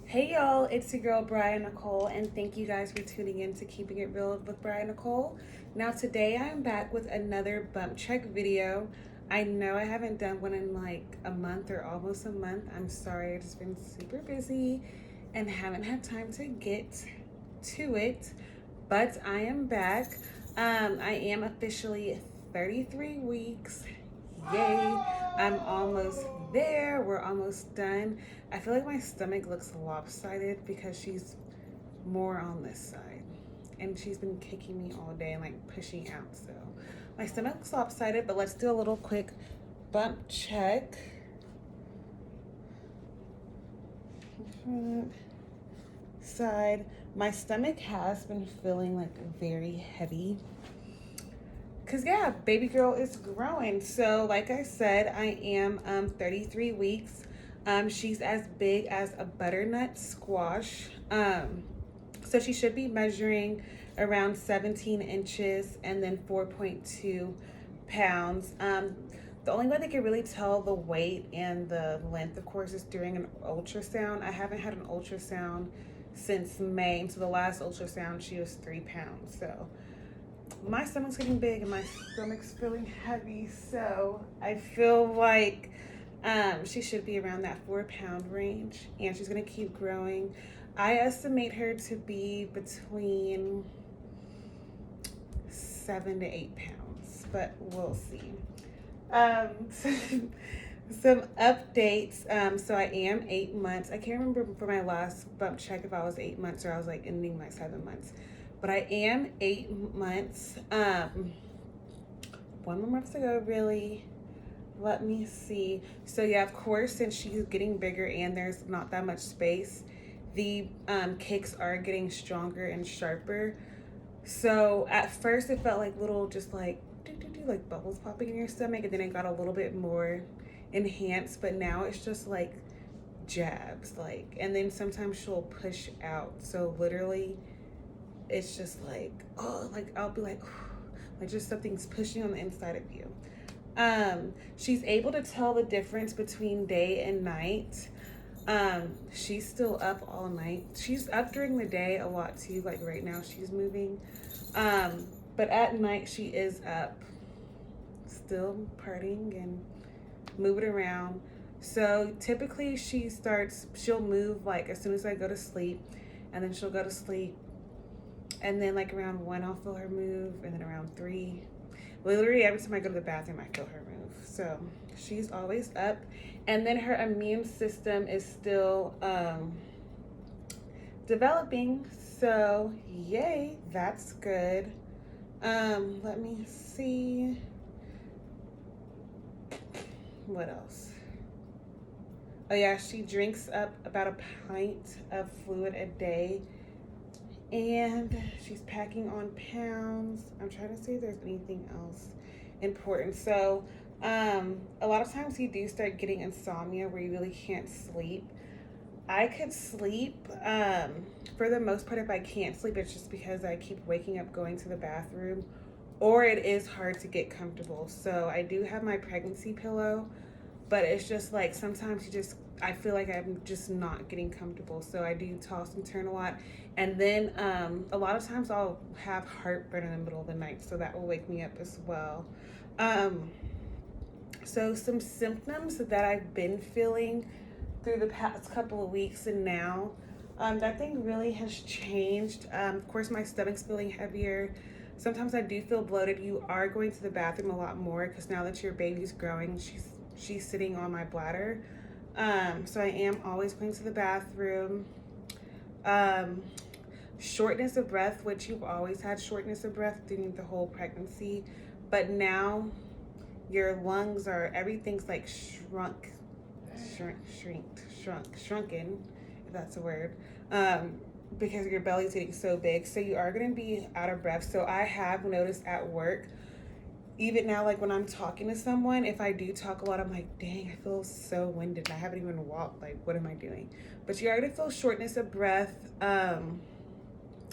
Hey y'all, it's your girl Bria Nicole, and thank you guys for tuning in to Keeping It Real with Bria Nicole. Now, today I'm back with another bump check video. I know I haven't done one in like a month or almost a month. I'm sorry, I've just been super busy and haven't had time to get to it, but I am back. I am officially 33 weeks. Yay! I'm almost there. We're almost done. I feel like my stomach looks lopsided because she's more on this side. And she's been kicking me all day and like pushing out. So my stomach looks lopsided, but let's do a little quick bump check. Front, side. My stomach has been feeling like very heavy. Cause yeah, baby girl is growing. So like I said, I am 33 weeks. She's as big as a butternut squash. So she should be measuring around 17 inches and then 4.2 pounds. The only way they can really tell the weight and the length, of course, is during an ultrasound. I haven't had an ultrasound since May. And so the last ultrasound, she was 3 pounds. So my stomach's getting big and my stomach's feeling heavy, so I feel like she should be around that 4 pound range, and she's gonna keep growing. I estimate her to be between 7 to 8 pounds, but we'll see. um some updates. So I am 8 months. I can't remember for my last bump check if I was 8 months or I was like ending my 7 months, but I am 8 months. 1 more month to go, really. Let me see. So yeah, of course, since she's getting bigger and there's not that much space, the kicks are getting stronger and sharper. So at first it felt like little, just like like bubbles popping in your stomach, and then it got a little bit more enhanced, but now it's just like jabs, like, and then sometimes she'll push out. So literally it's just like, oh, like I'll be like just something's pushing on the inside of you. She's able to tell the difference between day and night. She's still up all night. She's up during the day a lot too, like right now she's moving. But at night she is up, still partying and moving around. So typically she'll move like as soon as I go to sleep, and then she'll go to sleep, and then like around 1 I'll feel her move, and then around 3, literally every time I go to the bathroom I feel her move. So she's always up. And then her immune system is still developing, so yay, that's good. Let me see what else. Oh yeah, she drinks up about a pint of fluid a day, and she's packing on pounds. I'm trying to see if there's anything else important. So a lot of times you do start getting insomnia where you really can't sleep. I could sleep. For the most part, if I can't sleep, it's just because I keep waking up going to the bathroom, or it is hard to get comfortable. So I do have my pregnancy pillow, but it's just like sometimes I feel like I'm just not getting comfortable. So I do toss and turn a lot. And then a lot of times I'll have heartburn in the middle of the night, so that will wake me up as well. So some symptoms that I've been feeling through the past couple of weeks and now, nothing really has changed. Of course, my stomach's feeling heavier. Sometimes I do feel bloated. You are going to the bathroom a lot more because now that your baby's growing, she's sitting on my bladder. So I am always going to the bathroom. Shortness of breath, which you've always had shortness of breath during the whole pregnancy, but now your lungs are, everything's like shrunken, if that's a word, because your belly's getting so big. So you are going to be out of breath. So I have noticed at work, even now, like when I'm talking to someone, if I do talk a lot, I'm like, dang, I feel so winded. I haven't even walked. Like, what am I doing? But you are going to feel shortness of breath,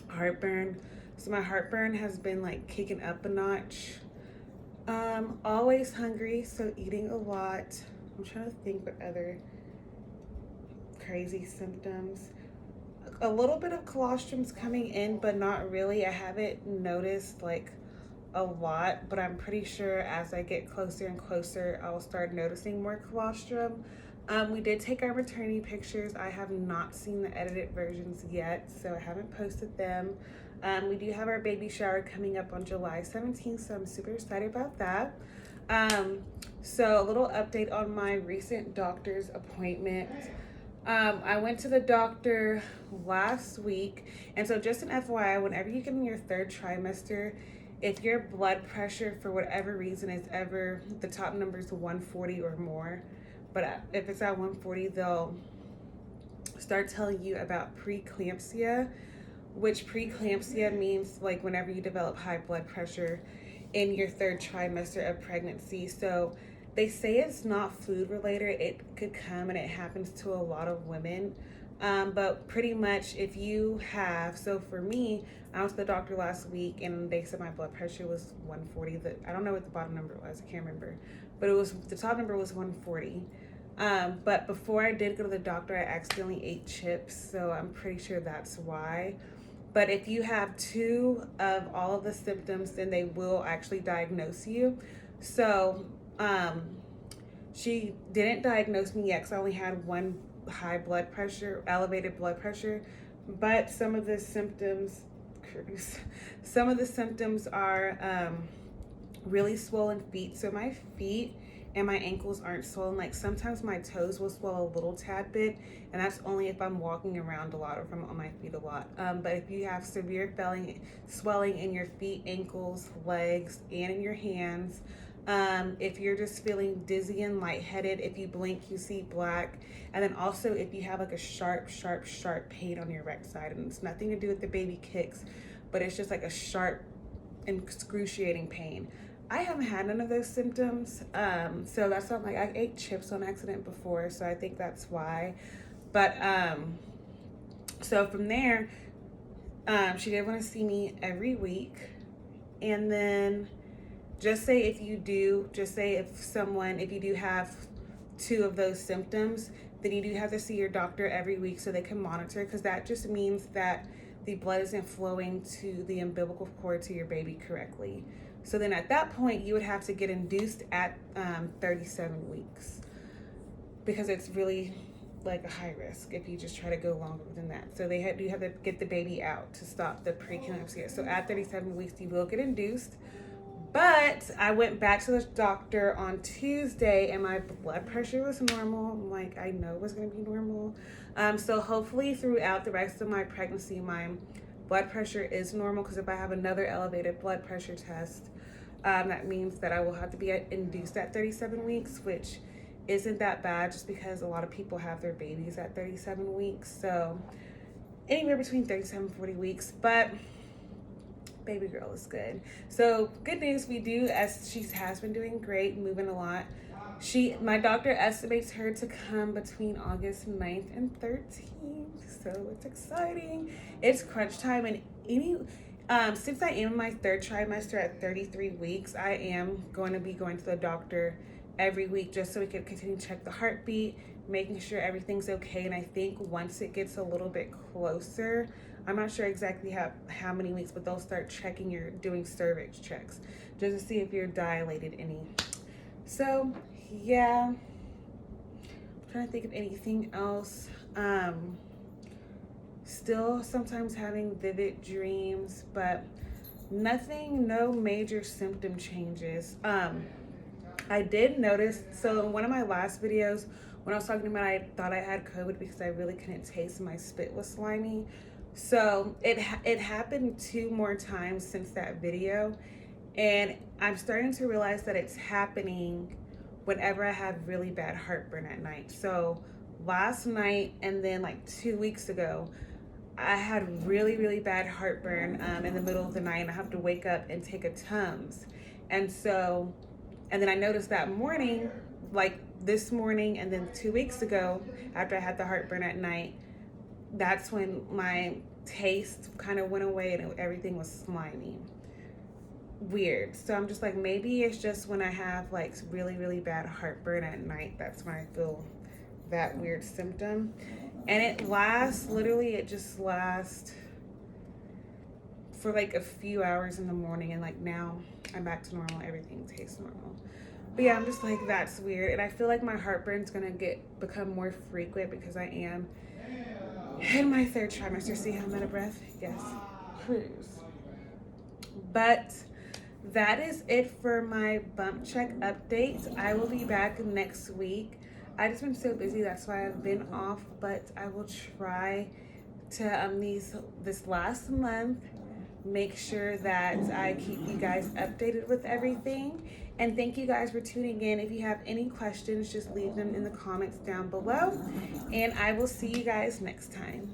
heartburn. So my heartburn has been like kicking up a notch. Always hungry, so eating a lot. I'm trying to think what other crazy symptoms. a little bit of colostrum's coming in, but not really. I haven't noticed like a lot, but I'm pretty sure as I get closer and closer, I'll start noticing more colostrum. We did take our maternity pictures. I have not seen the edited versions yet, so I haven't posted them. We do have our baby shower coming up on July 17th, so I'm super excited about that. So a little update on my recent doctor's appointment. I went to the doctor last week, and so just an FYI, whenever you get in your third trimester, if your blood pressure for whatever reason is ever, the top number is 140 or more, but if it's at 140, they'll start telling you about preeclampsia, which preeclampsia means like whenever you develop high blood pressure in your third trimester of pregnancy. So they say it's not food related. It could come, and it happens to a lot of women. But pretty much if you have, so for me, I went to the doctor last week and they said my blood pressure was 140. I don't know what the bottom number was, I can't remember, but the top number was 140. But before I did go to the doctor, I accidentally ate chips, so I'm pretty sure that's why. But if you have two of all of the symptoms, then they will actually diagnose you. So she didn't diagnose me yet because I only had one high blood pressure, elevated blood pressure. But some of the symptoms are really swollen feet. So my feet and my ankles aren't swollen. Like sometimes my toes will swell a little tad bit, and that's only if I'm walking around a lot or if I'm on my feet a lot. But if you have severe swelling in your feet, ankles, legs, and in your hands, if you're just feeling dizzy and lightheaded, if you blink, you see black, and then also if you have like a sharp pain on your right side, and it's nothing to do with the baby kicks, but it's just like a sharp, excruciating pain. I haven't had none of those symptoms, so that's not like I ate chips on accident before, so I think that's why. But so from there, she did want to see me every week, and then if you do have two of those symptoms, then you do have to see your doctor every week so they can monitor, because that just means that the blood isn't flowing to the umbilical cord to your baby correctly. So then at that point, you would have to get induced at 37 weeks, because it's really like a high risk if you just try to go longer than that. So you have to get the baby out to stop the preeclampsia. So at 37 weeks, you will get induced. But I went back to the doctor on Tuesday and my blood pressure was normal. I'm like, I know it was going to be normal. So hopefully throughout the rest of my pregnancy, my blood pressure is normal, because if I have another elevated blood pressure test, that means that I will have to be induced at 37 weeks, which isn't that bad just because a lot of people have their babies at 37 weeks. So anywhere between 37 and 40 weeks, but baby girl is good. So good news, as she has been doing great, moving a lot. My doctor estimates her to come between August 9th and 13th. So it's exciting. It's crunch time, and since I am in my third trimester at 33 weeks, I am going to be going to the doctor every week just so we can continue to check the heartbeat, making sure everything's okay. And I think once it gets a little bit closer, I'm not sure exactly how many weeks, but they'll start doing cervix checks just to see if you're dilated any. So yeah, I'm trying to think of anything else. Still sometimes having vivid dreams, but no major symptom changes. I did notice, so in one of my last videos, when I was talking about I thought I had COVID because I really couldn't taste, my spit was slimy. So it happened 2 more times since that video, and I'm starting to realize that it's happening whenever I have really bad heartburn at night. So last night and then like 2 weeks ago, I had really bad heartburn in the middle of the night, and I have to wake up and take a Tums. And then I noticed that morning, like this morning and then 2 weeks ago, after I had the heartburn at night, that's when my taste kind of went away and everything was slimy. Weird. So I'm just like, maybe it's just when I have like really bad heartburn at night, that's when I feel that weird symptom. And it lasts, literally, it just lasts for like a few hours in the morning, and like now I'm back to normal. Everything tastes normal. But yeah, I'm just like, that's weird. And I feel like my heartburn's gonna become more frequent because I am in my third trimester. See how I'm out of breath? Yes. Cruise. But that is it for my bump check update. I will be back next week. I just been so busy, that's why I've been off, but I will try to this last month make sure that I keep you guys updated with everything. And thank you guys for tuning in. If you have any questions, just leave them in the comments down below. And I will see you guys next time.